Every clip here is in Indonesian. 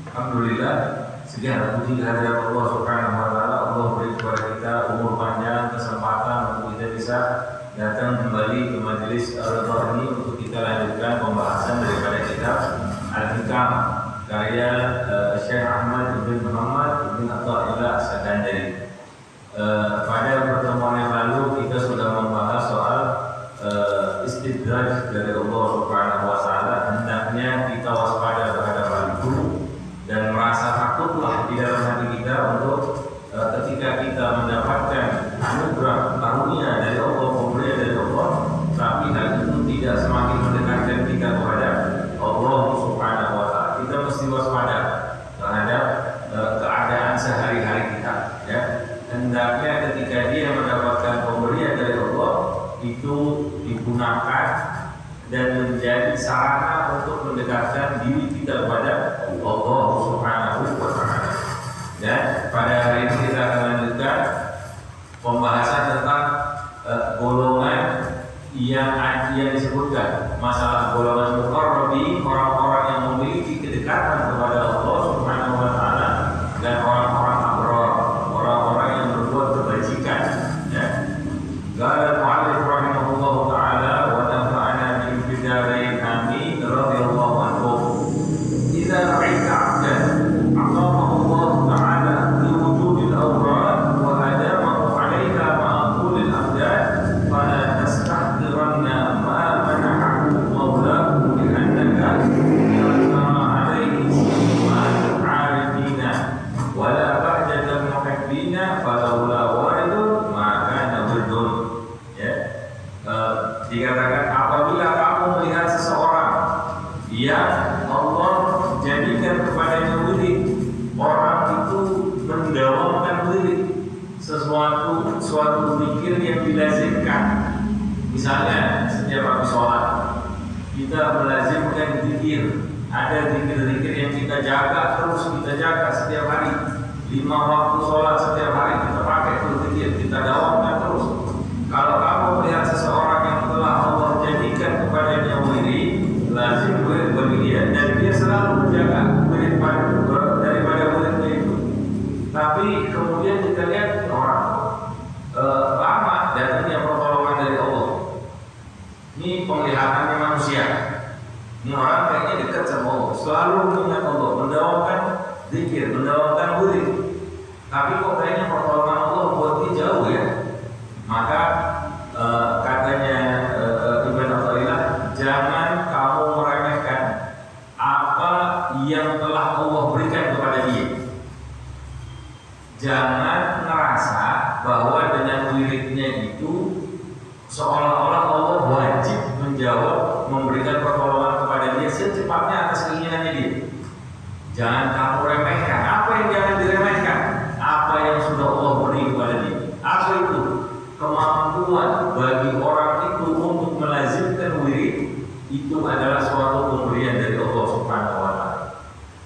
Alhamdulillah, segala puji kehadirat Allah Subhanahu wa taala. Allah beri kepada kita umur panjang, kesempatan untuk kita bisa datang kembali ke majelis Al-Qur'an ini untuk kita lanjutkan pembahasan daripada kitab Al-Hikam karya Syekh Ahmad bin Muhammad bin Athaillah As-Sakandari. Pada pertemuan yang lalu kita sudah membahas soal istidraj dari Allah Subhanahu wa taala. Hendaknya kita waspada terhadap hal itu dan merasa takutlah di dalam hati kita untuk ketika kita mendapatkan anugerah karunia dari Allah, pemberian dari Allah, tapi hal itu tidak semakin mendekatkan kita kepada Allah Subhanahu wa taala. Kita mesti waspada terhadap keadaan sehari-hari kita, ya. Hendaknya ketika dia mendapatkan pemberian dari Allah itu digunakan dan menjadi sarana untuk mendekatkan diri kita kepada Allah Subhanahu wa taala. Dan pada hari ini kita akan lanjutkan pembahasan tentang golongan yang disebutkan, masalah golongan muqarrabin, orang-orang yang memiliki kedekatan kepada Allah Subhanahu wa taala, dan orang-orang abrar, orang-orang yang berbuat kebajikan, ya. Qala al-mu'allif rahimahullahu taala wa nafa'ana bil bidarain amin radhiyallahu anhu. Idza ra'aita 'abdan aqamahu Allah ta'ala li wujudil awrad wa adamahu 'alayha ma'qulil abdan fala tastahdiranna ma manahu mawlahu li annaka la 'alayhi siman 'arifina wa la ba'dal muhibbina falawla waridun ma kana wirdun. Dikatakan apabila kamu melihat seseorang yang Allah jadikan kepadanya wirid, orang itu mendawamkan wirid, suatu zikir yang dilazimkan. Misalnya setiap habis sholat kita melazimkan zikir, ada zikir-zikir yang kita jaga terus, kita jaga setiap hari, 5 waktu sholat setiap hari kita pakai itu zikir, kita dawamkan terus. Kalau kamu melihat seseorang yang telah Allah jadikan kepadanya wirid, lazim wirid bagi dia, dan dia selalu menjaga wirid daripada wiridnya itu, tapi kemudian kita lihat orang lama datangnya pertolongan dari Allah, ini penglihatannya manusia, ini orang kayaknya dekat sama Allah, selalu mengingat Allah, mendawamkan zikir, mendawamkan wirid, tapi kok kayaknya pertolongan Allah buat dia jauh, ya. Maka katanya Ibn Athaillah, jangan kamu meremehkan apa yang telah Allah berikan kepada dia. Jangan merasa bahwa dengan wiridnya itu seolah-olah Allah wajib menjawab, memberikan pertolongan kepada dia secepatnya atas keinginannya dia. Jangan kamu remehkan. Apa yang jangan diremehkan? Apa yang sudah Allah beri kepada dia. Apa itu? Kemampuan bagi orang itu untuk melazimkan wirid itu adalah suatu pemberian dari Allah Subhanahu wa taala.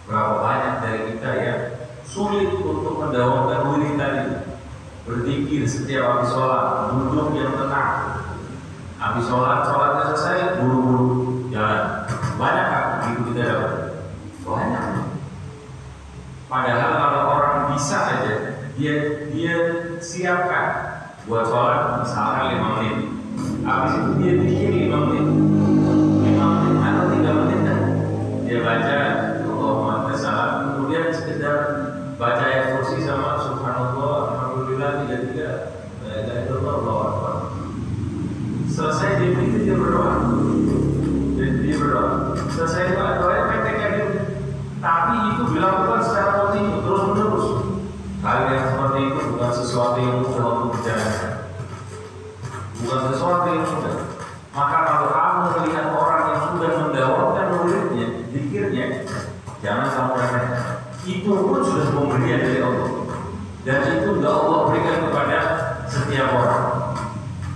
Berapa banyak dari kita yang sulit untuk mendawamkan wirid tadi. Berzikir setiap habis sholat, duduk yang tenang. Habis sholatnya selesai, buru-buru jalan. Banyak kan itu kita dapat? Banyak. Padahal kalau orang bisa aja, dia siapkan buat sholat misalnya 5 menit, habis itu dia bikin 5 menit atau 3 menit kan dia baca Allahumma salam, kemudian sekedar baca ayat kursi sama subhanallah, alhamdulillah, 33 la ilaha illallah, Allahu akbar. Selesai dia berdoa, selesai doa pendek kayak gitu, tapi itu dilakukan secara kontinu terus menerus. Hal yang seperti itu bukan sesuatu yang mudah untuk dijalankan, bukan sesuatu yang mudah. Maka kalau kamu melihat orang yang sudah mendawamkan wiridnya, zikirnya, jangan kamu remehkan. Itu pun sudah pemberian dari Allah, dan itu sudah Allah berikan kepada setiap orang.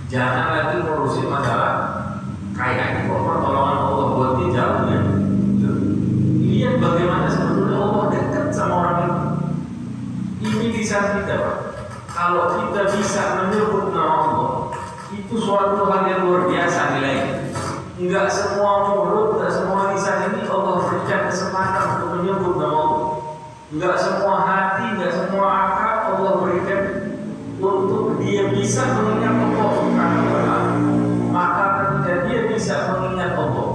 Jangan lagi ngurusin masalah kayaknya kok pertolongan Allah buat dia jauh, ya. Lihat bagaimana sebetulnya Allah dekat sama orang itu. Ini bisa kita, Pak. Kalau kita bisa menyebut nama Allah, itu suatu hal yang luar biasa nilainya. Enggak semua mulut, enggak semua lisan ini Allah Enggak semua hati, enggak semua akal Allah berikan untuk dia bisa mengingat Allah Subhanahu wa ta'ala. Maka ketika dia bisa mengingat Allah,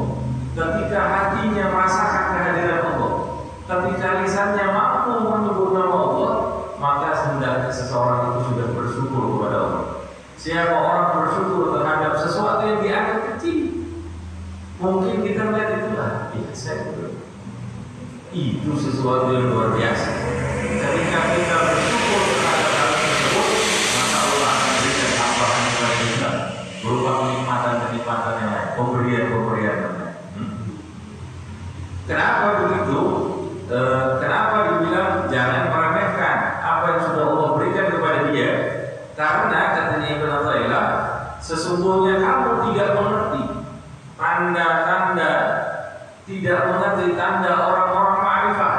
ketika hatinya merasakan kehadiran Allah, ketika lisannya mampu menyebut nama Allah, maka hendaknya seseorang itu sudah bersyukur kepada Allah. Siapa orang bersyukur terhadap sesuatu yang dianggap kecil, mungkin kita melihat itulah biasa itu sesuatu yang luar biasa. Ketika kita bersyukur terhadap hal tersebut, maka Allah akan berikan tambahan kepada kita berupa kenikmatan-kenikmatan yang lain, pemberian-pemberian yang lain. Kenapa begitu? Kenapa dibilang jangan meremehkan apa yang sudah Allah berikan kepada dia? Karena katanya Ibnu Athaillah, sesungguhnya kamu tidak mengerti tanda-tanda, tidak mengerti tanda orang-orang ma'rifah,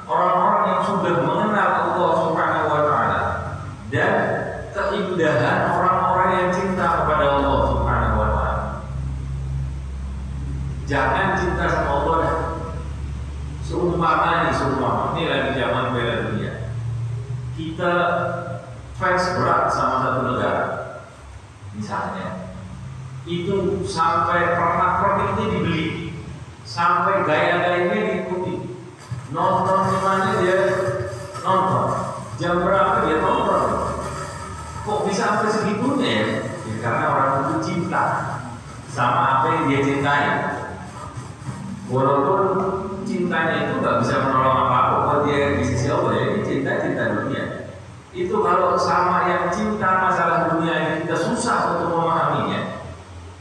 orang-orang yang sudah mengenal Allah Subhanahu wa ta'ala, dan keindahan orang-orang yang cinta kepada Allah Subhanahu wa ta'ala. Jangan cinta sama Allah seumpama ini lagi zaman bela dunia. Kita fans berat sama satu negara, misalnya, itu sampai pernak-perniknya dibeli, sampai gaya-gayanya diikuti, nonton di mana dia nonton, jam berapa dia nonton. Kok bisa sampai segitunya ya? Karena orang itu cinta sama apa yang dia cintai. Walaupun cintanya itu nggak bisa menolong apa-apa buat dia di sisi Allah, ya ini cinta dunia. Itu kalau sama yang cinta masalah dunia ini kita susah untuk memahaminya.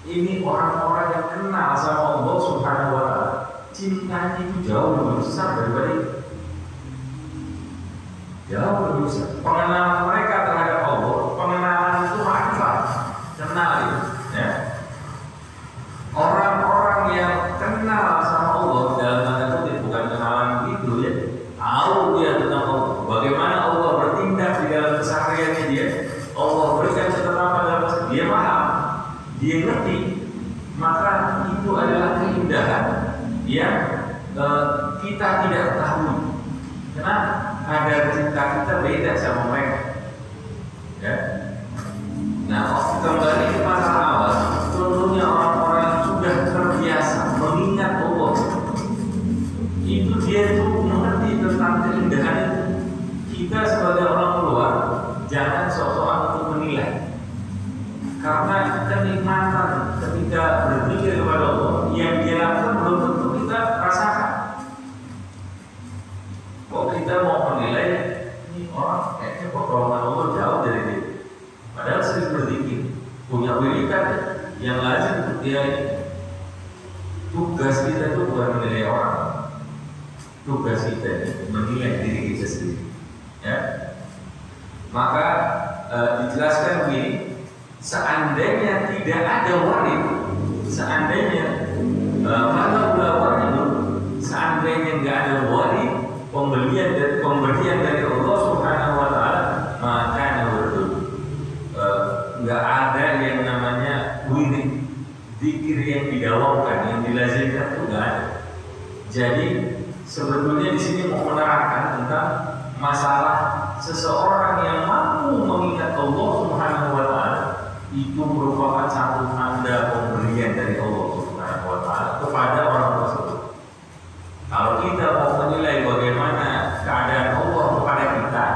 Ini orang-orang yang kenal sama Allah Subhanahu wa ta'ala, cintanya itu jauh lebih besar daripada itu. Jauh lebih besar. Pengenalan mereka terhadap Allah, pengenalan itu ma'rifah, kenal itu, ya. Orang-orang yang kenal sama Allah dalam tanda kutip, bukan kenalan gitu ya, tahu dia tentang Allah, bagaimana Allah bertindak di dalam kesehariannya dia, Allah berikan ketetapan dalam dia paham, dia ngerti, maka itu adalah keindahan yang kita tidak ketahui. Karena kadar cinta kita beda sama mereka, ya. Nah, kembali ke masalah awal, tentunya orang-orang yang sudah terbiasa mengingat Allah, itu dia itu mengerti tentang keindahan itu. Kita sebagai orang luar jangan sok-sokan untuk menilai, karena kenikmatan ketika berpikir kepada Allah yang dia lakukan belum tentu kita rasakan. Kok kita mau menilai ini orang kayaknya pertolongan Allah jauh dari dia, padahal sering berzikir, punya wiridan yang lazim untuk dia. Tugas kita itu bukan menilai orang, tugas kita itu menilai diri kita sendiri, ya. Maka dijelaskan begini, seandainya tidak ada warid, seandainya seandainya nggak ada warid, pemberian dari Allah Subhanahu wa ta'ala, maka nggak ada yang namanya wirid, zikir yang didawamkan, yang dilazimkan itu nggak ada. Jadi sebetulnya di sini mau menerangkan tentang masalah seseorang yang mampu mengingat Allah Subhanahu wa ta'ala, itu merupakan satu tanda pemberian dari Allah Subhanahu wa ta'ala kepada orang tersebut. Kalau kita mau menilai bagaimana keadaan Allah kepada kita,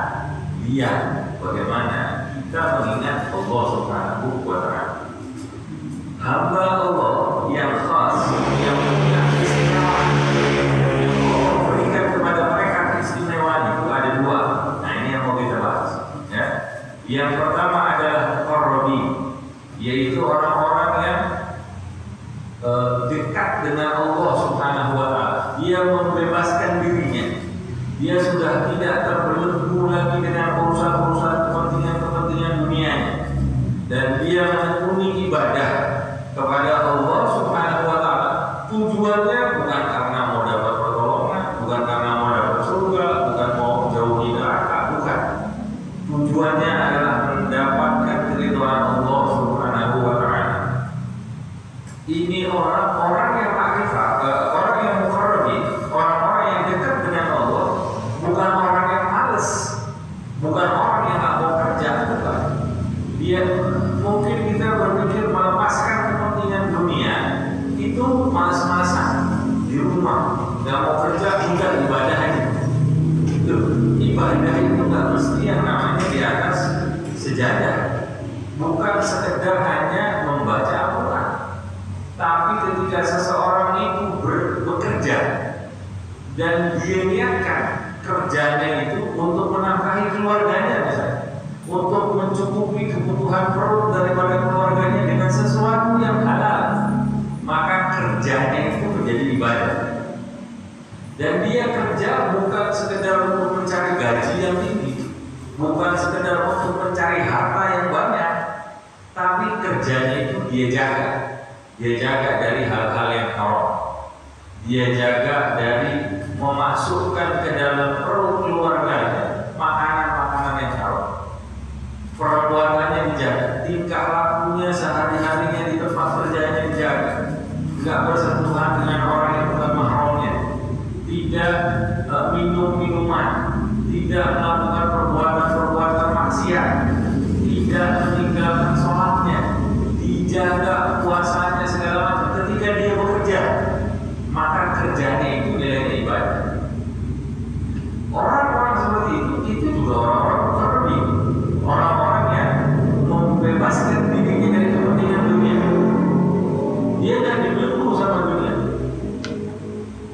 lihat bagaimana kita mengingat Allah Subhanahu wa ta'ala. Hamba Allah yang khas, yang punya keistimewaan, Allah berikan kepada mereka keistimewaan itu ada dua. Nah, ini yang mau kita bahas, ya. Yang pertama adalah qarrabi, yaitu orang-orang yang dekat dengan Allah Subhanahu wa ta'ala. Dia membebaskan dirinya, dia sudah tidak terbelenggu lagi dengan urusan-urusan kepentingan dunianya, dan dia menekuni ibadah kepada Allah Subhanahu wa ta'ala. Tujuannya bukan karena mau dapat pertolongan, bukan karena mau dapat surga, bukan mau jauhi neraka, bukan. Tujuannya adalah mendapatkan keridhaan Allah Subhanahu wa ta'ala. Ini orang-orang yang ma'rifah, orang yang muqarrabin, orang-orang yang dekat dengan Allah, bukan nggak mau kerja, udah ibadah aja. Ibadah itu nggak mesti yang namanya di atas sejadah. Bukan sekedar hanya membaca Al-Quran, tapi ketika seseorang itu bekerja dan dia niatkan kerjanya itu untuk menafkahi keluarganya, misalnya, untuk mencukupi kebutuhan perut daripada keluarganya dengan sesuatu yang halal, maka kerjanya itu menjadi ibadah. Dan dia kerja bukan sekedar untuk mencari gaji yang tinggi, bukan sekedar untuk mencari harta yang banyak, tapi kerjanya itu dia jaga. Dia jaga dari hal-hal yang haram. Dia jaga dari memasukkan ke dalam perut keluarganya makanan-makanan yang haram. Perbuatannya dijaga, tingkah lakunya sehari-harinya di tempat kerjanya dijaga, nggak bersentuhan dengan orang yang bukan mahramnya, tidak minum minuman, tidak melakukan perbuatan-perbuatan maksiat, tidak meninggalkan sholatnya, dijaga puasanya segala macam. Ketika dia bekerja, maka kerjanya itu nilainya ibadah. Orang-orang seperti itu juga orang-orang mukarrabin, orang-orang yang membebaskan dirinya dari kepentingan dunia. Dia tidak dibelenggu sama dunia.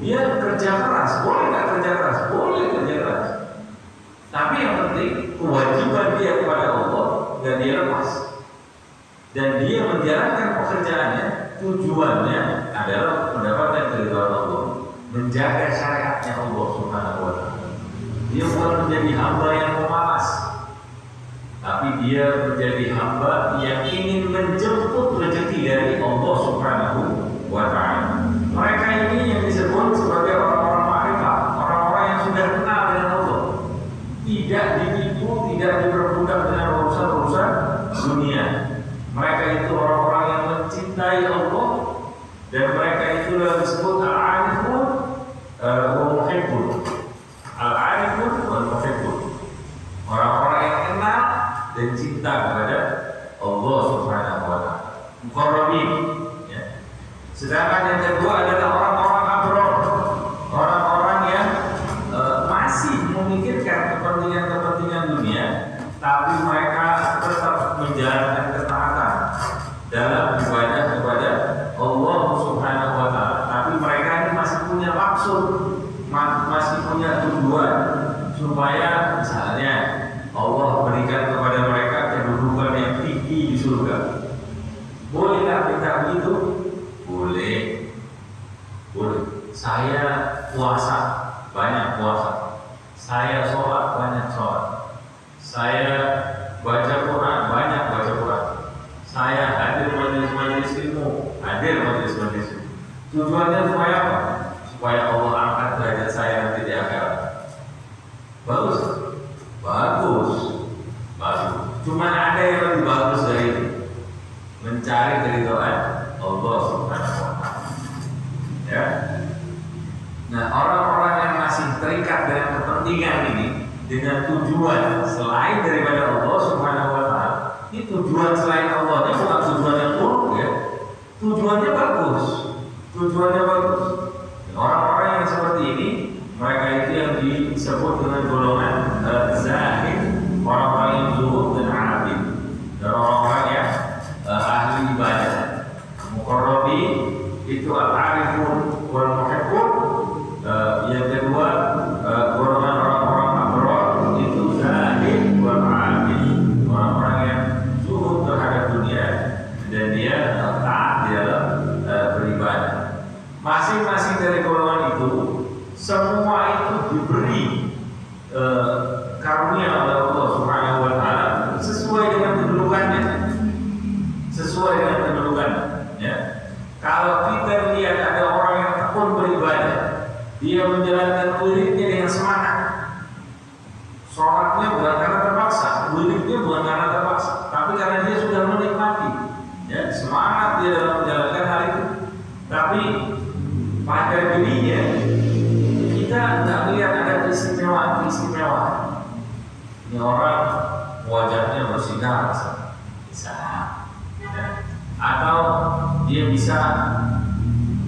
Dia kerja keras, boleh nggak kerja keras? Boleh kerja keras. Tapi yang penting kewajiban dia kepada Allah dan dia lepas. Dan dia menjalankan pekerjaannya, tujuannya adalah mendapatkan keridhaan Allah, menjaga syariatnya Allah Subhanahu wa Ta'ala. Dia bukan menjadi hamba yang pemalas, tapi dia menjadi hamba yang ingin menjemput rezeki dari Allah Subhanahu wa Ta'ala. Mereka ini yang disebut sebagai orang-orang ma'rifah, orang-orang yang sudah kenal dengan Allah, tidak ditipu, tidak diperbudak dengan urusan-urusan dunia. Mereka itu orang-orang yang mencintai Allah, dan mereka itulah disebut al-arifun wal muhibbun. Al-arifun wal muhibbun, orang-orang yang kenal dan cinta kepada Allah Subhanahu wa Ta'ala, muqarrabin, ya. Sedangkan yang kedua adalah orang-orang abrar, orang-orang yang masih memikirkan kepentingan dunia, tapi mereka tetap menjalankan ketaatan dalam ibadah kepada Allah Subhanahu wa Ta'ala. Tapi mereka ini masih punya maksud, masih punya tujuan, supaya misalnya Allah berikan kepada mereka kedudukan yang tinggi di surga. Boleh nggak kita begitu? Boleh. Boleh. Saya puasa, banyak puasa. Saya sholat, banyak sholat. Saya baca Quran, banyak baca Quran. Saya hadir majelis-majelis ilmu, hadir majelis-majelis ilmu. Tujuannya supaya apa? Supaya Allah angkat derajat saya nanti di akhirat. Bagus, bagus, bagus. Cuma ada yang lebih bagus dari itu, mencari keridhaan Allah Subhanahu wa Ta'ala. Ya. Nah, orang-orang yang masih terikat dengan kepentingan ini, dengan tujuan selain daripada Allah Subhanahu wa Ta'ala, ini tujuan selain Allah, ini bukan tujuan yang buruk, ya. Tujuannya bagus, tujuannya bagus. Orang-orang yang seperti ini, mereka itu yang disebut dengan golongan zahid, orang-orang yang zuhud dan abid, dan orang-orang yang ahli ibadah. Muqarrabin itu al-arifun wal muhibbun. Yang kedua, golongan orang-orang abrar itu zahid wal abid, orang-orang yang zuhud terhadap dunia dan dia taat di dalam beribadah. Masing-masing dari golongan itu, semua itu diberi karunia oleh Allah Subhanahu wa Ta'ala sesuai dengan kedudukannya, sesuai dengan kedudukannya. Ya. Kalau kita lihat ada orang yang tekun beribadah, dia menjalankan wiridnya dengan semangat. Sholatnya bukan karena terpaksa, wiridnya bukan karena terpaksa, tapi karena dia sudah menikmati. Ya, semangat dia dalam menjalankan hal itu. Tapi pada dirinya kita tidak melihat ada keistimewaan. Ini orang wajahnya bersinar, bisa, ya. Atau dia bisa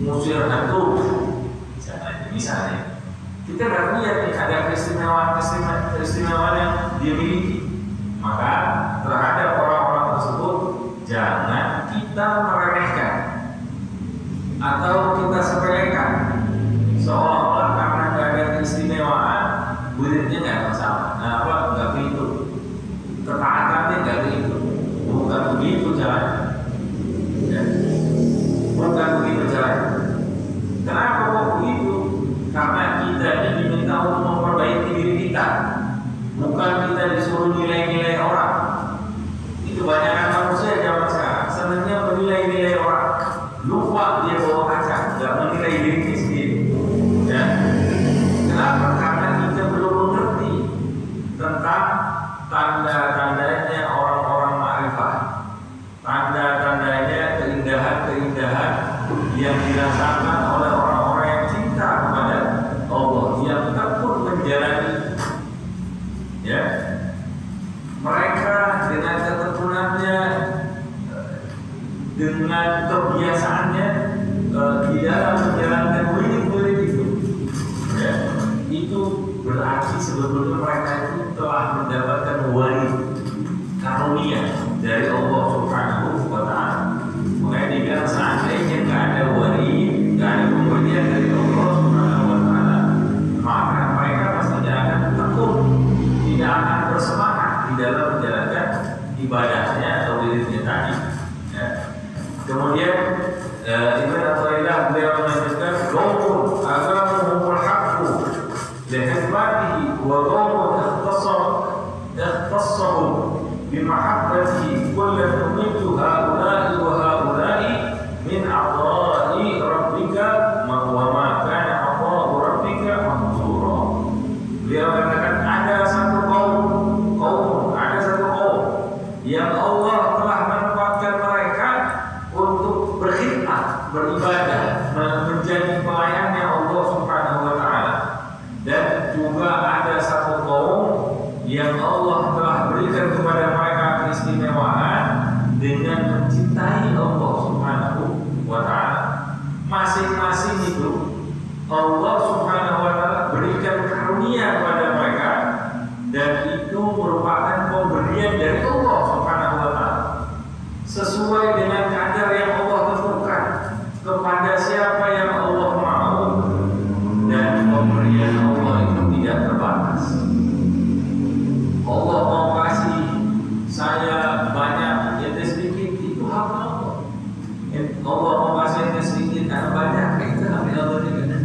ngusir hantu, bisa. misalnya. Kita baru lihat nih ada keistimewaan yang dia miliki. Maka terhadap orang-orang tersebut jangan kita meremehkan atau kita sepelekan seolah-olah karena nggak ada keistimewaan wiridnya nggak masalah. Nggak begitu, ketaatannya nggak begitu, bukan begitu caranya. Ya. Bukan begitu caranya. Kenapa kok begitu? Karena kita ini diminta untuk memperbaiki diri kita, bukan kita disuruh nilai-nilai orang. Itu banyak manusia zaman sekarang senangnya menilai-nilai orang, lupa dia bawa kaca, nggak menilai dirinya sendiri. Ya. Kenapa? Karena kita belum mengerti tentang tanda-tandanya orang-orang ma'rifah, tanda-tandanya keindahan-keindahan yang dirasakan oleh orang-orang yang cinta kepada Allah, yang tekun menjalani. Ya, mereka dengan ketekunannya, dengan kebiasaannya di dalam menjalankan wirid-wirid itu, ya, itu berarti sebetulnya mereka itu telah mendapatkan warid karunia dari Allah Subhanahu wa Ta'ala. Makanya dibilang seandainya nggak ada warid, nggak ada pemberian dari Allah Subhanahu wa Ta'ala, maka mereka pastinya akan tekun, tidak akan bersemangat di dalam menjalankan ibadahnya atau wiridnya tadi. Ya. Kemudian Ibn Athaillah beliau melanjutkan, "Qaumun agamuhumul haqqu lihikmatihi wa qaumun ikhtassahum bimahabbatihi kullan numiddu haula'i wa haula'i min a'dha'i rabbika wa ma kana 'ata'u rabbika mahdzura." Beliau mengatakan ada satu kaum yang Allah telah menempatkan mereka untuk berkhidmat, beribadah, menjadi pelayannya Allah Subhanahu wa Ta'ala. Dan juga ada satu kaum yang Allah telah berikan kepada mereka keistimewaan dengan mencintai Allah Subhanahu wa Ta'ala. Masing-masing itu Allah Subhanahu wa Ta'ala berikan karunia kepada mereka, dan itu merupakan pemberian dari Allah Subhanahu wa Ta'ala sesuai dengan kadar yang Allah tentukan kepada siapa yang Allah mau, dan pemberian Allah itu tidak terbatas. Allah mau kasih saya banyak, ente sedikit, itu hak Allah. Allah mau kasih ente sedikit, karena banyak, itu hak Allah juga.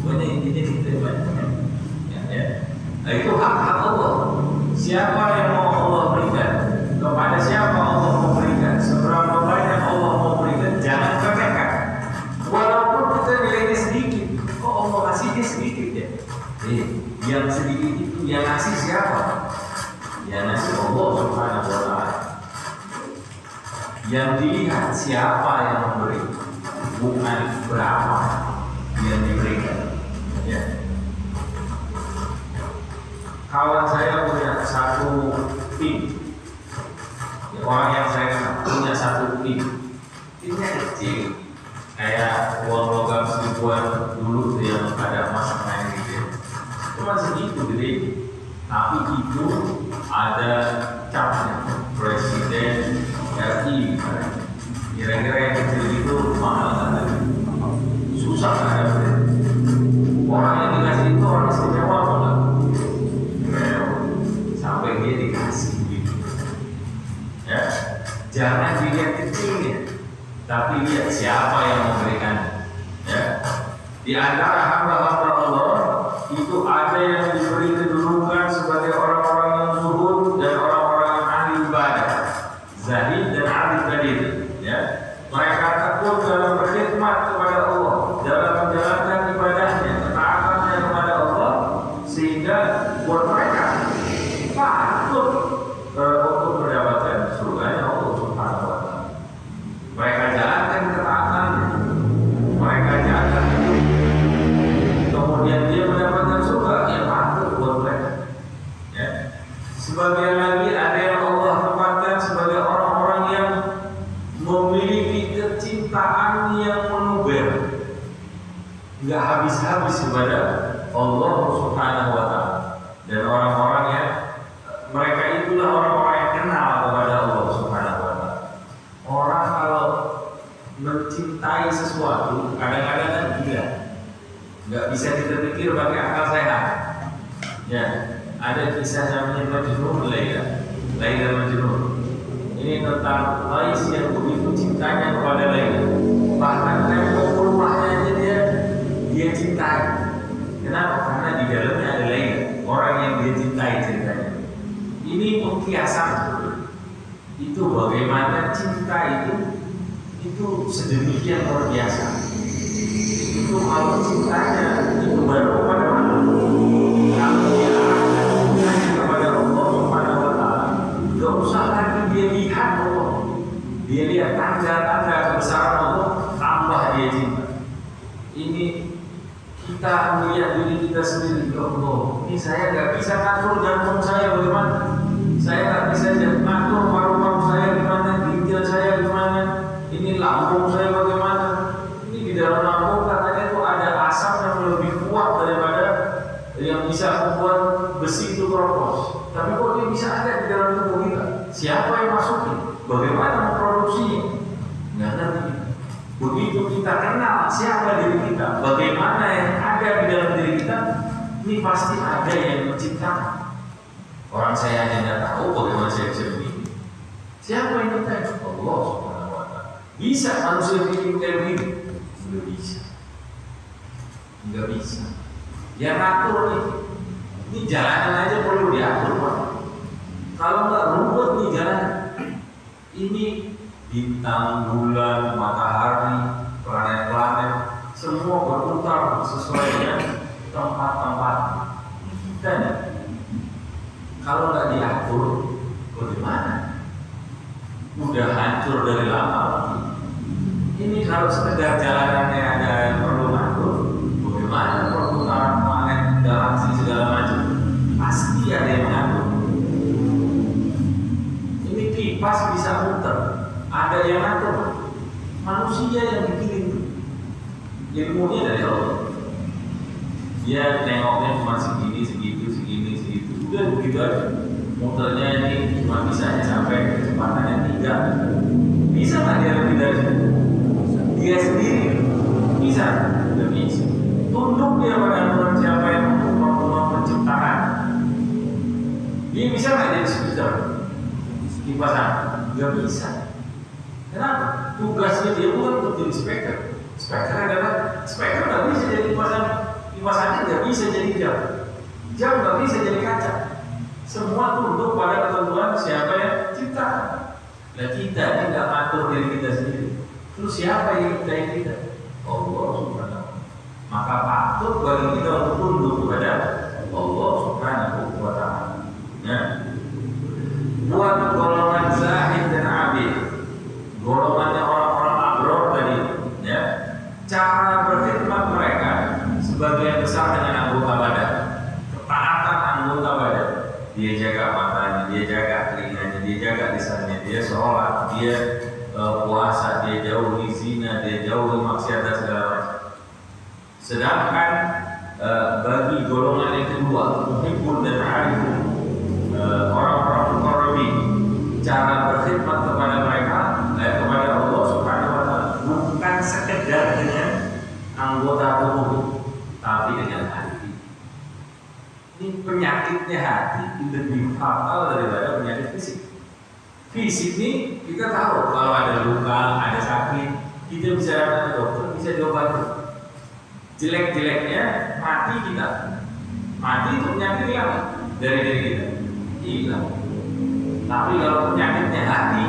Pokoknya intinya kita banyak. Nah, itu hak Allah. Siapa yang mau Allah berikan, kepada siapa Allah mau berikan, seberapa banyak Allah mau berikan, jangan remehkan. Walaupun kita nilainya sedikit, kok Allah kasihnya sedikit ya? Yang sedikit itu yang ngasih siapa? Yang ngasih Allah Subhanahu wa Ta'ala. Yang dilihat siapa yang memberi, bukan berapa yang diberikan. Ya. Kawan saya punya satu tim, ya, orang yang saya kenal punya satu tim. Timnya kecil, kayak uang logam seribuan dulu yang ada emas main gitu. Cuma segitu gede, tapi itu ada capnya Presiden RI. Kira-kira yang kecil itu mahal kan? Susah kan? Orang yang dikasih itu orang istimewa banget. Sampai dia dikasih gitu. Ya, jangan dilihat kecilnya, tapi lihat siapa yang memberikan. Ya, di antara hamba-hamba Allah itu ada yang diberi kedudukan sebagai orang-orang yang zuhud dan orang-orang yang ahli ibadah, zahid dan ahli qadir. Ya, mereka tekun dalam berkhidmat kepada Allah, dalam menjalankan ibadahnya, ketaatannya kepada Allah, sehingga buat mereka patut untuk mendapatkan surganya Allah Subhanahu wa Ta'ala. Mereka jalankan ketaatan, mereka jalankan kepada Allah Subhanahu wa Ta'ala. Dan orang-orang yang mereka itulah orang-orang yang kenal kepada Allah Subhanahu wa Ta'ala. Orang kalau mencintai sesuatu kadang-kadang kan gila, nggak bisa kita pikir pakai akal sehat. Ya, ada kisah namanya Majnun Laila Majnun. Ini tentang Lais yang begitu cintanya kepada Laila. Bahkan tembok rumahnya aja dia cintai. Kenapa? Karena di dalamnya ada Laila, orang yang dia cintai ceritanya. Ini pengkiasan. Itu bagaimana cinta itu sedemikian luar biasa. Itu kalau cintanya itu baru kepada Allah. Kalau dia hanya kepada Allah Subhanahu wa Ta'ala, gak usah lagi dia lihat Allah. Dia lihat tanda-tanda kebesaran Allah, tambah dia cinta. Ini kita melihat diri kita sendiri. Ya Allah, ini saya gak bisa ngatur jantung saya bagaimana. Saya gak bisa ngatur paru-paru saya gimana, ginjal saya gimana. Ini lambung saya bagaimana. Ini di dalam lambung katanya itu ada asam yang lebih kuat daripada yang bisa membuat besi itu keropos. Tapi kok dia bisa ada di dalam tubuh kita? Siapa yang masukin? Bagaimana memproduksinya? Nggak ngerti. Begitu kita kenal siapa diri kita, bagaimana yang ada di dalam diri kita, ini pasti ada yang menciptakan. Orang saya hanya nggak tahu bagaimana saya bisa begini. Siapa yang menciptakan? Allah Subhanahu wa Ta'ala. Bisa manusia bikin kayak begini? Nggak bisa. Nggak bisa. Yang ngatur ini jalanan aja perlu diatur, Pak. Kalau nggak rumput nih jalan, ini bintang, bulan, matahari, planet-planet, semua berputar sesuai dengan tempat-tempat kita nih. Kalau nggak diatur, bagaimana? Udah hancur dari lama. Ini kalau sekedar jalanannya ada yang perlu ngatur, bagaimana perputaran planet, galaksi segala macam? Pasti ada yang ngatur. Ini kipas bisa muter, ada yang ngatur. Manusia yang bikin itu, ilmunya dari Allah. Dia nengoknya cuma segini, segitu. Udah begitu aja. Muternya ini cuma bisa sampai kecepatannya 3. Bisa nggak dia lebih dari itu? Dia sendiri bisa, tidak bisa. Tunduk dia pada aturan siapa yang menciptakan. Dia bisa nggak jadi speaker? Kipasan? Nggak bisa. Kenapa? Tugasnya dia bukan untuk jadi speaker. Speaker nggak bisa jadi kipasan. Kipasannya nggak bisa jadi jam. Jam nggak bisa jadi kaca. Semua tunduk pada ketentuan siapa yang ciptakan. Nah kita ini nggak ngatur diri kita sendiri. Terus siapa yang ciptain kita? Allah Subhanahu. Maka patut bagi kita untuk tunduk kepada Allah Subhanahu wa Ta'ala. Ya. Buat golongan zahid dan abid, golongannya orang-orang abror tadi, ya. Cara berkhidmat mereka sebagian besar dengan anggota badan. Ketaatan anggota badan. Dia jaga matanya, dia jaga telinganya, dia jaga lisannya, dia sholat, dia puasa, dia jauhi zina, dia jauhi maksiat dan segala macam. Sedangkan bagi golongan yang kedua, muhibbun dan arifun, orang-orang muqarrabin, cara berkhidmat kepada mereka, kepada Allah Subhanahu wa Ta'ala bukan sekedar dengan anggota tubuh, tapi dengan hati. Ini penyakitnya hati lebih fatal daripada penyakit fisik. Fisik ini kita tahu kalau ada luka, ada sakit, kita bisa datang ke dokter, bisa diobati. Jelek-jeleknya mati kita. Mati itu penyakit hilang dari diri kita. Hilang. Tapi kalau penyakitnya hati,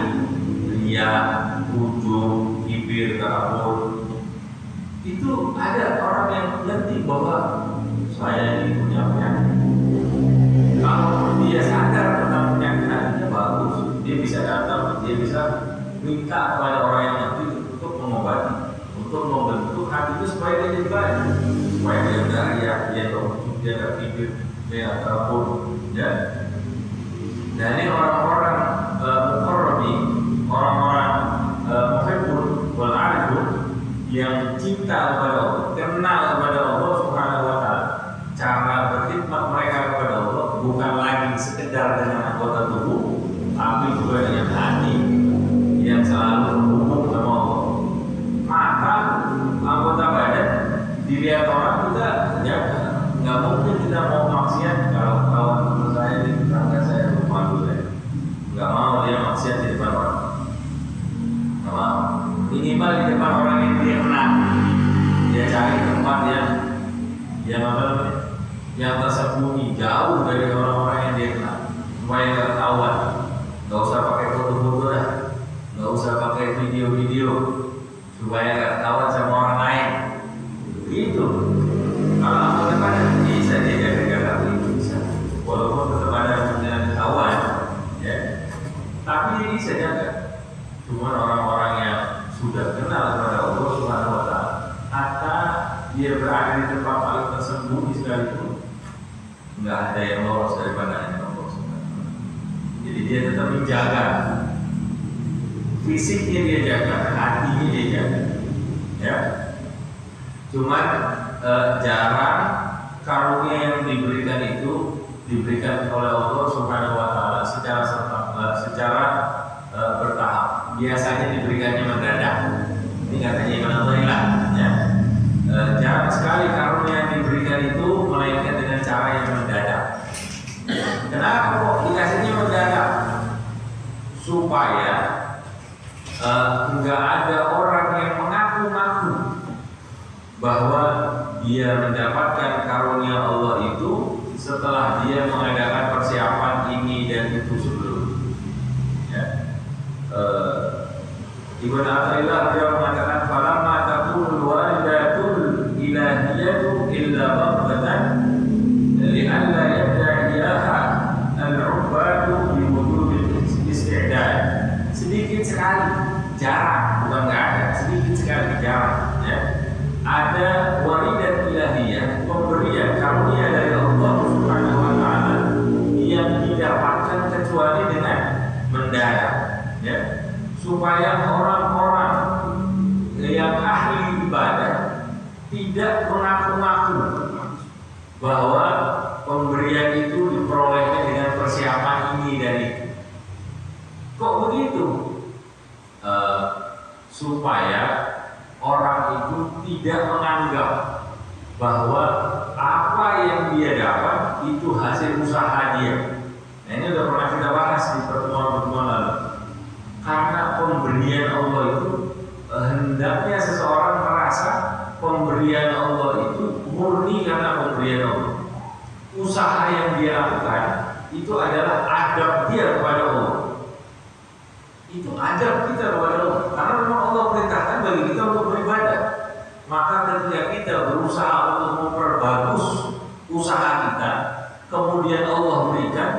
riak, ujung, bibir, takabur, itu ada orang yang ngerti bahwa saya ini punya penyakit. Kalau dia sadar tentang penyakit hatinya bagus, dia bisa datang, dia bisa minta kepada orang yang ngerti untuk mengobati, untuk membentuk hati itu supaya dia jadi baik, supaya dia tidak riak, dia tidak ujung, dia tidak bibir, dia tidak takabur, ya. Nah ini orang-orang muqarrabin, orang-orang muhibbun wal arifun yang cinta kepada Allah, kenal kepada Allah Subhanahu wa Ta'ala. sadar dengan anggota tubuh, tapi juga dengan hati yang selalu berhubung sama Allah. Maka anggota badan dilihat orang kita jaga. Nggak mungkin kita mau maksiat kalau kawan teman saya di tetangga saya rumah dulu ya. Nggak mau dia maksiat di depan orang. Nggak mau. Minimal di depan orang yang dia kenal. Dia cari tempat yang apa namanya? Yang tersembunyi jauh dari orang-orang yang dia kenal, supaya nggak ketahuan. Nggak usah pakai foto-foto dah, nggak usah pakai video-video, supaya nggak ketahuan sama orang lain. Begitu. Kalau anggota badan bisa dia jaga-jaga itu bisa, walaupun tetap ada kemungkinan ketahuan, ya. Tapi dia bisa jaga. Cuma orang-orang yang sudah kenal kepada Allah Subhanahu Wa Taala, atau dia berada di tempat paling tersembunyi sekalipun, nggak ada yang lolos dari pandangan Allah Subhanahu Wa Taala. Jadi dia tetap menjaga fisiknya, dia jaga hatinya, dia jaga, ya. Cuman jarang karunia yang diberikan itu diberikan oleh Allah Subhanahu Wa Taala secara bertahap. Biasanya diberikannya mendadak. Ini katanya Ibn Athaillah, ya. Jarang sekali karunia yang diberikan itu melainkan dengan cara yang mendadak. Kenapa kok dikasihnya mendadak? Supaya nggak ada orang yang mengaku-ngaku bahwa dia mendapatkan karunia Allah itu setelah dia mengadakan persiapan ini dan itu sebelum. Ya. Ibn Athaillah dia mengatakan falamma taqul walidatul ilahiyatu illa baghdatan li'alla yad'iyaha al-'ubadu bi wujudil isti'dad. Sedikit sekali, jarang, bukan nggak ada, sedikit sekali jarang, ya. Ada walidat ilahiyah, pemberian karunia dari Allah Subhanahu Wa Taala yang didapatkan kecuali dengan mendadak, ya, supaya orang-orang yang ahli ibadah tidak mengaku-ngaku bahwa pemberian itu diperolehnya dengan persiapan ini dan itu. Kok begitu? Supaya orang itu tidak menganggap bahwa apa yang dia dapat itu hasil usaha dia. Nah, ini sudah pernah kita bahas di pertemuan-pertemuan lalu. Karena pemberian Allah itu hendaknya seseorang merasa pemberian Allah itu murni karena pemberian Allah. Usaha yang dia lakukan itu adalah adab dia kepada Allah. Itu adab kita kepada Allah. Karena memang Allah perintahkan bagi kita untuk beribadah. Maka ketika kita berusaha untuk memperbagus usaha kita, kemudian Allah berikan,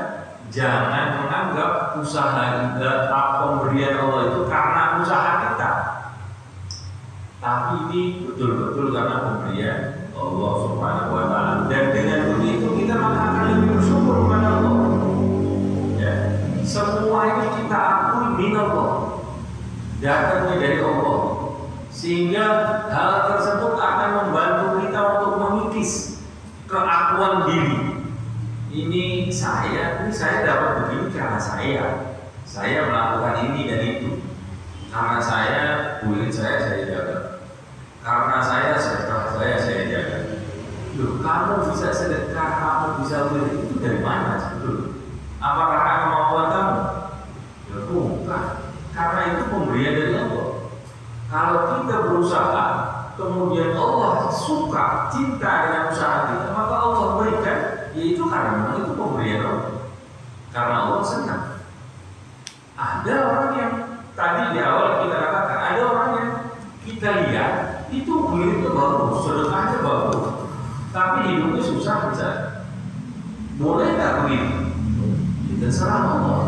jangan menganggap usaha kita, pemberian Allah itu karena usaha kita. Tapi ini betul-betul karena pemberian Allah Subhanahu Wa Taala. Dan dengan begitu kita akan lebih bersyukur kepada Allah. Ya. Semua ini kita akui min Allah, datangnya dari Allah, sehingga hal tersebut akan membantu kita untuk mengikis keakuan diri. Ini saya dapat begini karena saya melakukan ini dan itu, karena saya kulit saya jaga, karena saya sedekah saya jaga. Loh, kamu bisa sedekah, kamu bisa kulit itu dari mana sebetulnya? Apakah karena kemampuan kamu? Ya bukan, karena itu pemberian dari Allah. Kalau kita berusaha, kemudian Allah suka, cinta dengan usaha kita, maka Allah berikan. Yaitu karena memang itu pemberian Allah. Karena Allah senang. Ada orang yang tadi di awal kita katakan, ada orang yang kita lihat itu kulitnya bagus, sedekahnya bagus, tapi hidupnya susah misalnya. Boleh nggak begitu? Kita serah Allah.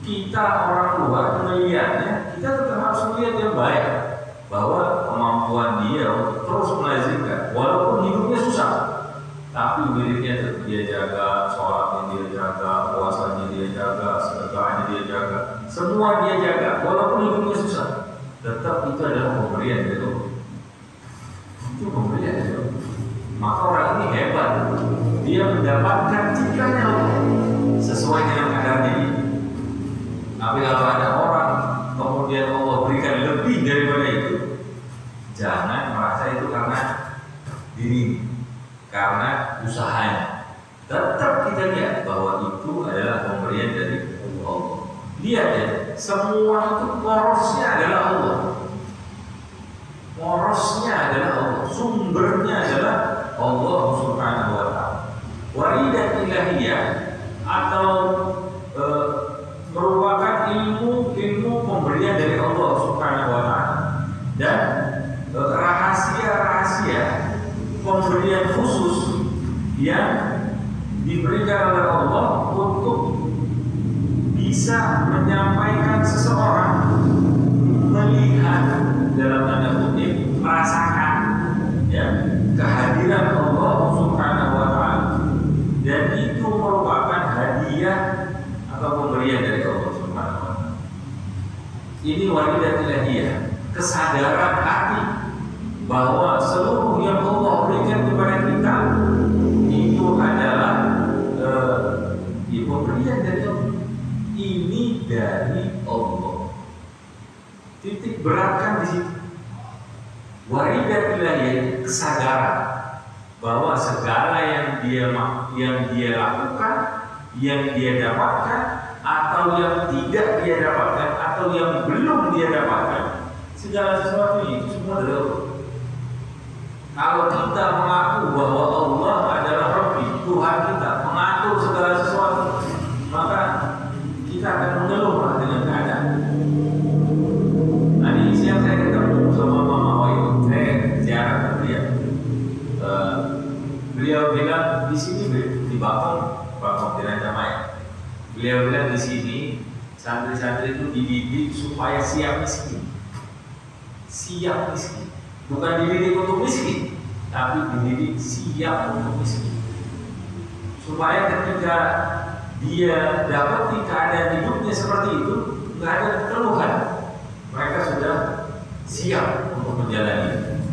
Kita orang luar melihatnya, kita tetap harus melihat yang baik, bahwa kemampuan dia untuk terus melazimkan, walaupun hidupnya susah, tapi wiridnya tetap dia jaga, sholatnya dia jaga, puasanya dia jaga, sedekahnya dia jaga, semua dia jaga, walaupun hidupnya susah, tetap itu adalah pemberian dari Allah. Itu pemberian dari Allah. Maka orang ini hebat, dia mendapatkan cintanya Allah. sesuai dengan kadarnya ini. Tapi kalau ada orang kemudian Allah berikan lebih daripada itu, jangan merasa itu karena diri, karena usahanya. Tetap kita lihat bahwa itu adalah pemberian dari Allah. Lihat ya, semua itu porosnya adalah Allah. Porosnya adalah Allah, sumbernya adalah Allah Subhanahu wa ta'ala. Waridat ilahiyah atau merupakan ilmu pemberian dari Allah Subhanahu wa ta'ala, dan rahasia-rahasia pemberian khusus yang diberikan oleh Allah untuk bisa menyampaikan seseorang melihat, dalam tanda kutip, merasakan ya kehadiran Allah Subhanahu wa ta'ala, dan itu merupakan hadiah atau pemberian dari Allah Subhanahu wa ta'ala. Ini waridat ilahiyah, kesadaran hati bahwa seluruh yang Allah berikan kepada kita itu adalah pemberian dari Allah. Ini dari Allah. Titik beratkan di situ. Waridat ilahiyah, kesadaran bahwa segala yang dia lakukan, yang dia dapatkan, atau yang tidak dia dapatkan, atau yang belum dia dapatkan, segala sesuatu itu semua dari Allah. Kalau kita mengaku bahwa Allah adalah Rabbi, Tuhan kita, mengatur segala sesuatu, maka kita akan mengeluh dengan keadaan. Tadi siang saya ketemu sama Mama Oyo, saya ziarah ke dia. Beliau bilang di sini di Bangkok di Raja Maya. Beliau bilang di sini santri-santri itu dididik supaya siap miskin. Siap miskin. Bukan dididik untuk miskin, tapi dididik siap untuk miskin. Supaya ketika dia dapat keadaan hidupnya seperti itu, nggak ada keluhan, mereka sudah siap untuk menjalani.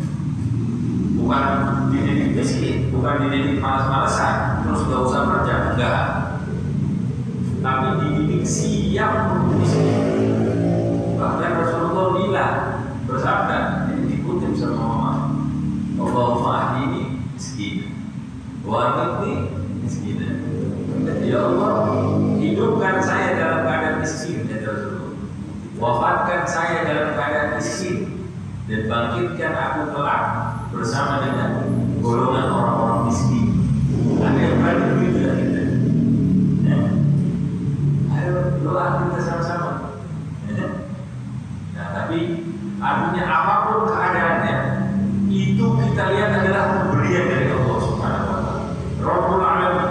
Bukan dididik miskin, bukan dididik malas-malasan, terus nggak usah kerja, enggak. Tapi dididik siap untuk miskin. Bahkan Rasulullah bilang, bersabda, dikutip sama Mama, Allahumma ahdini miskin, wa amitni miskin. Ya Allah, hidupkan saya dalam keadaan miskin, ya Rasulullah. Wafatkan saya dalam keadaan miskin, dan bangkitkan aku kelak bersama dengan golongan orang-orang miskin. Ada yang berani begitu ya kita? Ya. Ayo doa kita sama-sama. Ya. Nah, tapi artinya apapun keadaannya, itu kita lihat adalah pemberian dari Allah Subhanahu wa ta'ala. Rabbul Alamin,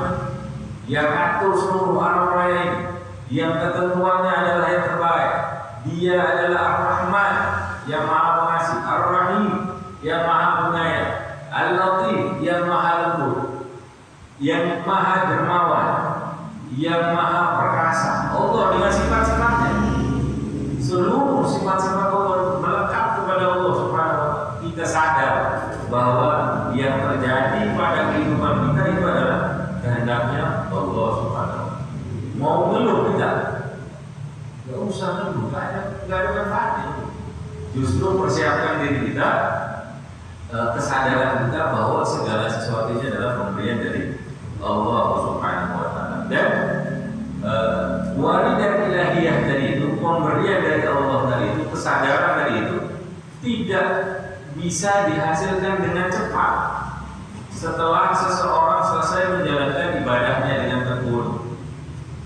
yang atur seluruh alam raya ini, yang ketentuannya adalah yang terbaik. Dia adalah Ar-Rahman, yang Maha Pengasih, Ar-Rahim, yang Maha Penyayang, Al-Latif, yang Maha Lembut, yang Maha Dermawan, yang Maha Perkasa. Allah dengan sifat-sifatnya, seluruh sifat-sifat Allah melekat kepada Allah Subhanahu wa ta'ala. Kita sadar bahwa yang terjadi pada kehidupan kita itu adalah kehendaknya Allah Subhanahu wa ta'ala. Mau ngeluh kita, gak usah ngeluh, gak ada manfaatnya. Justru persiapkan diri kita, kesadaran kita bahwa segala sesuatunya adalah pemberian dari Allah Subhanahu wa ta'ala. Dan waridat ilahiyah tadi itu, pemberian dari Allah tadi itu, kesadaran tadi itu tidak bisa dihasilkan dengan cepat setelah seseorang selesai menjalankan ibadahnya dengan tekun,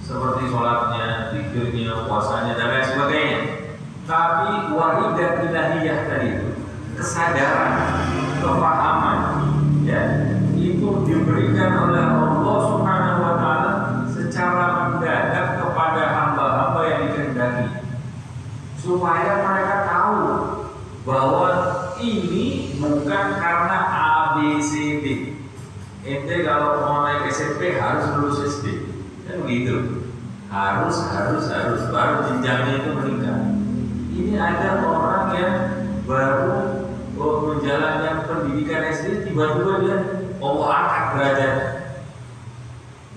seperti sholatnya, zikirnya, puasanya, dan lain sebagainya. Tapi waridat ilahiyah tadi itu, kesadaran, kefahaman, ya, itu diberikan oleh Allah Subhanahu wa ta'ala secara mendadak kepada hamba-hamba yang dikehendaki, supaya mereka tahu bahwa ini bukan karena ABCD. Ente kalau mau naik SMP harus lulus SD, kan begitu. Harus baru jenjangnya itu meningkat. Ini ada orang yang baru menjalankan pendidikan SD, tiba-tiba dia Allah angkat derajat.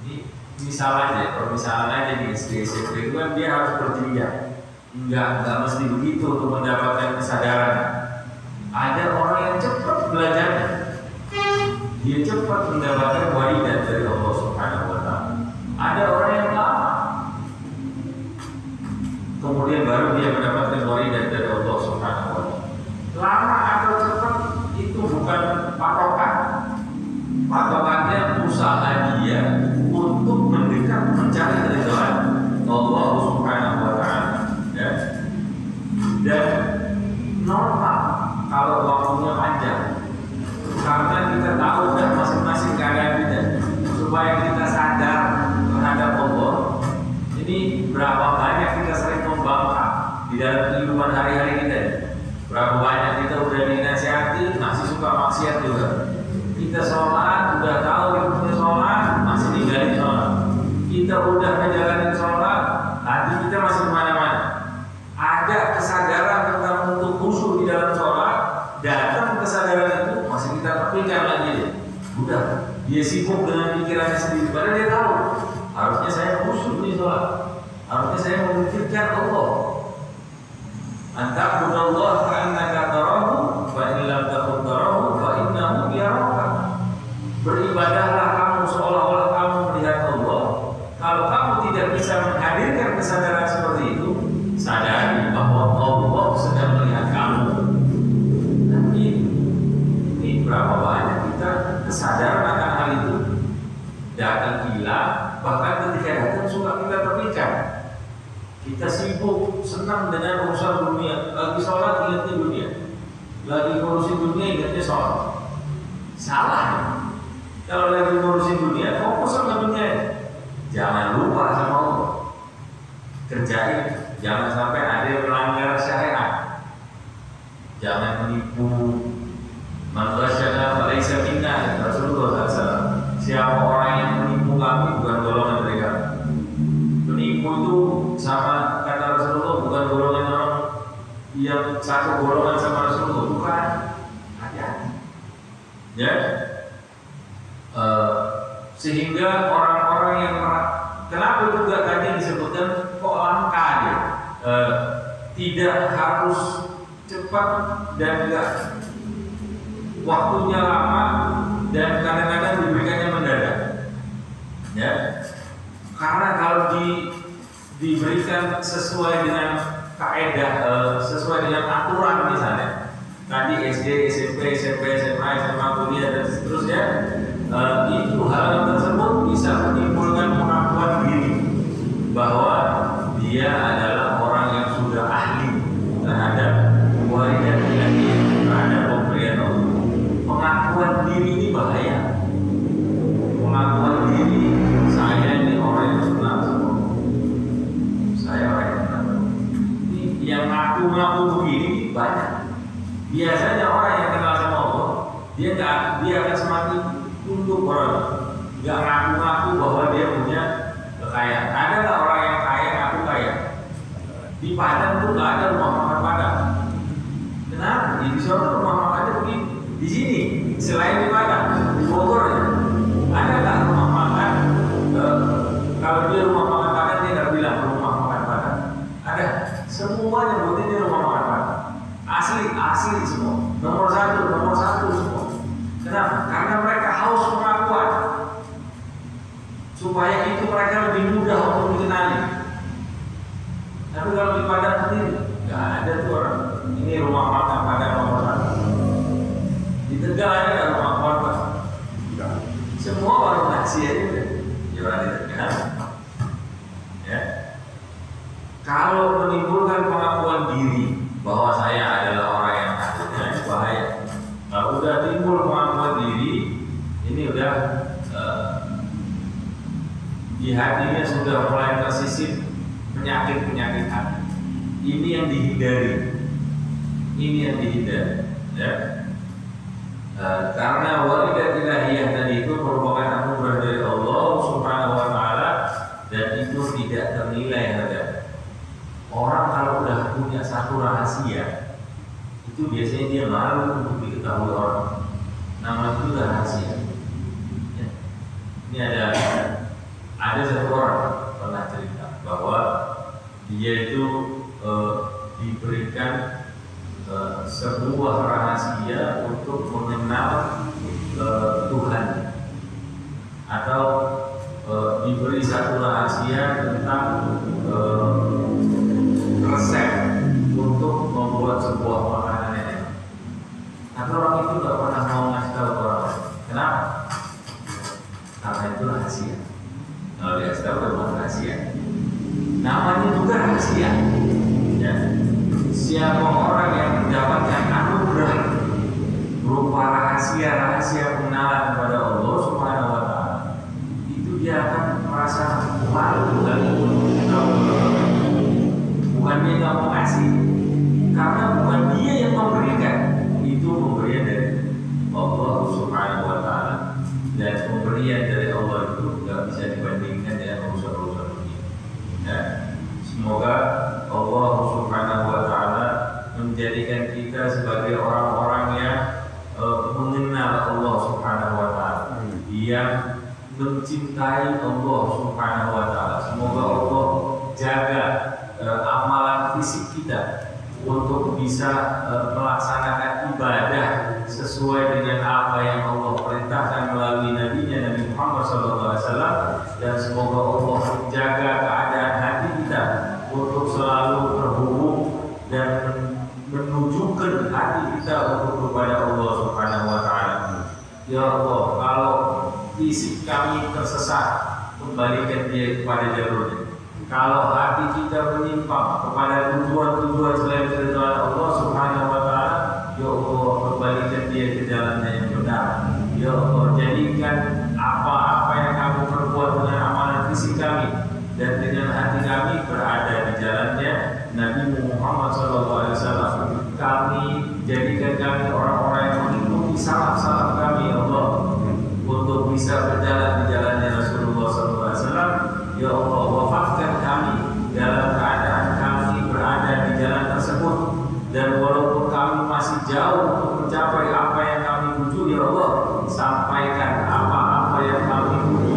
Ini permisalan aja di SD SMP itu kan dia harus berjenjang. Enggak mesti begitu untuk mendapatkan kesadaran. Ada orang yang cepat belajarnya, dia cepat mendapatkan waridat dari Allah Subhanahu wa Ta'ala. Ada orang yang lama, kemudian baru dia mendapatkan waridat dari Allah Subhanahu wa Ta'ala. Lama atau cepat itu bukan patokan. Patokannya usaha dia untuk mendekat mencari keridhaan Allah Subhanahu wa Ta'ala. Ya. Dan normal kalau waktunya panjang, karena kita tahu dan masing-masing keadaan kita, supaya kita sadar terhadap Allah. Ini berapa banyak kita sering membangkang di dalam kehidupan hari-hari kita. Berapa banyak kita udah dinasihati masih suka maksiat juga. Kita sholat udah tahu hukumnya sholat masih ninggalin sholat. Kita udah ngejalanin sholat, hati kita masih kemana-mana. Ada kesadaran tentang untuk khusyuk di dalam sholat, datang kesadaran itu masih kita tepikan lagi. Udah, dia sibuk dengan pikirannya sendiri. Padahal dia tahu harusnya saya khusyuk di sholat, harusnya saya memikirkan Allah. Anta'budallah ka'annaka tarahu fa in lam takun tarahu fa innahu yaraka. Beribadahlah kamu seolah-olah kamu melihat Allah. Kalau kamu tidak bisa menghadirkan kesadaran seperti itu, sadari bahwa Allah sedang melihat kamu. Dan ini berapa banyak kita kesadaran akan hal itu. Datang hilang, bahkan ketika datang suka kita tepikan. Kita sibuk, senang dengan urusan dunia. Lagi sholat ingatnya dunia, lagi ngurusin dunia ingatnya sholat. Salah. Kalau lagi ngurusin dunia, fokus sama dunia. Jangan lupa sama Allah. Kerjain. Jangan sampai ada yang melanggar syariat. Jangan menipu. Man ghasyana falaysa minna. Rasulullah SAW. Siapa orang yang menipu kami bukan golongan mereka. Penipu itu sama kata Rasulullah bukan golongan orang yang satu golongan sama Rasulullah, bukan. Hati-hati. Ya. Sehingga orang-orang yang kenapa juga tadi disebutkan kok langka dia, tidak harus cepat dan enggak waktunya lama dan kadang-kadang diberikannya mendadak. Ya. Karena kalau diberikan sesuai dengan kaidah, sesuai dengan aturan misalnya, tadi SD, SMP, SMA, kuliah dan seterusnya, itu hal tersebut bisa menimbulkan pengakuan diri bahwa dia adalah orang yang sudah ahli terhadap waridat ilahi, terhadap pemberian Allah. Pengakuan diri ini bahaya. Pengakuan diri, saya ini orang yang senang sama Allah. Saya orang yang senang. Ini yang ngaku-ngaku begini banyak. Biasanya orang yang kenal sama Allah, dia akan semakin tunduk orang, nggak ngaku-ngaku bahwa dia punya kekayaan. Ada nggak orang yang kaya ngaku kaya? Di Padang tuh nggak ada rumah makan Padang. Kenapa? Di sana rumah makannya begini. Di sini selain di Padang, di Bogor ya, ada nggak rumah makan? Kalau dia rumah makan Padang dia nggak bilang rumah makan Padang. Ada. Semua nyebutin dia rumah makan Padang. Asli semua. Nomor satu semua. Kenapa? Karena mereka haus pengakuan, supaya itu mereka lebih mudah untuk dikenali. Tapi kalau di Padang sendiri nggak ada tuh orang. Ini rumah makan Padang nomor satu. Di Tegal ada nggak rumah makan? Semua warung nasi aja udah jualan di Tegal. Ya. Kalau menimbulkan pengakuan diri bahwa saya adalah orang yang akhirnya itu bahaya. Kalau udah timbul pengakuan diri, ini udah di hatinya sudah mulai tersisip penyakit hati. Ini yang dihindari. Ya. Karena waridat ilahiyah tadi itu merupakan anugerah dari Allah Subhanahu wa Ta'ala, dan itu tidak ternilai harga. Orang kalau udah punya satu rahasia, itu biasanya dia malu untuk diketahui orang. Nama itu rahasia. Ya. Ini ada itu rahasia. Kalau dikasih tahu bukan rahasia. Namanya juga rahasia. Ya. Siapa orang yang mendapatkan anugerah berupa rahasia pengenalan kepada Allah Subhanahu wa taala, itu dia akan merasa malu dan bukan dia nggak mau kasih, karena bukan dia yang memberikan, itu pemberian dari Allah Subhanahu wa taala, dan pemberian dari Allah itu nggak bisa dibandingkan dengan urusan-urusan dunia. Ya. Semoga Allah Subhanahu wa taala menjadikan kita sebagai orang-orang yang mengenal Allah Subhanahu wa taala, yang mencintai Allah Subhanahu wa taala. Semoga Allah jaga amalan fisik kita untuk bisa melaksanakan ibadah sesuai dengan apa yang Allah perintahkan melalui nabinya Nabi Muhammad SAW, dan semoga Allah menjaga keadaan hati kita untuk selalu terhubung dan menunjukkan hati kita untuk kepada Allah Subhanahu wa taala. Ya Allah, kalau fisik kami tersesat, kembalikan dia kepada jalurnya. Kalau hati kita menyimpang kepada tujuan-tujuan selain keridhaan Allah Subhanahu wa taala, ya Allah, kembalikan dia ke jalannya yang benar. Ya Allah, jadikan apa-apa yang kami perbuat dengan amalan fisik kami dan dengan hati kami berada di jalannya Nabi Muhammad SAW. Kami jadikan kami orang-orang yang mengikuti salaf-salaf kami, ya Allah, untuk bisa berjalan di jalannya Rasulullah SAW. Ya Allah, wafatkan kami dalam keadaan kami berada di jalan tersebut, dan walaupun kami masih jauh untuk mencapai apa yang kami tuju, ya Allah, sampaikan apa-apa yang kami tuju.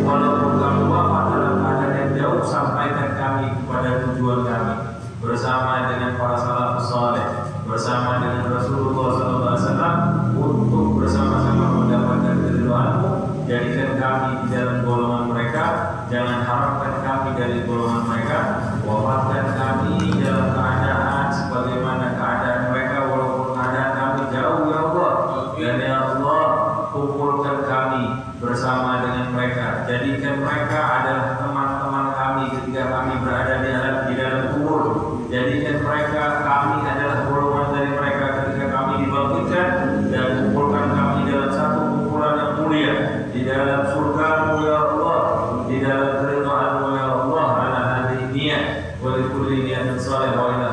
Walaupun kami wafat dalam keadaan yang jauh, sampaikan kami kepada tujuan kami bersama dengan para salafus saleh, bersama dengan Rasulullah SAW, untuk bersama-sama mendapatkan keridhaan-Mu. Jadikan kami di dalam golongan mereka, jangan haramkan kami dari golongan mereka. Wafatkan kami dalam keadaan sebagaimana keadaan mereka, walaupun keadaan kami jauh, ya Allah. Dan ya Allah, kumpulkan kami bersama dengan mereka. Jadikan mereka adalah teman-teman kami ketika kami berada di dalam kubur. Jadikan mereka, kami adalah golongan dari mereka ketika kami dibangkitkan, dan kumpulkan kami dalam satu kumpulan yang mulia di dalam surga-Mu, ya Allah, di dalam keridhaan-Mu, ya Allah, ala hadhihi niyat wa li kulli niyatin salihah wa ila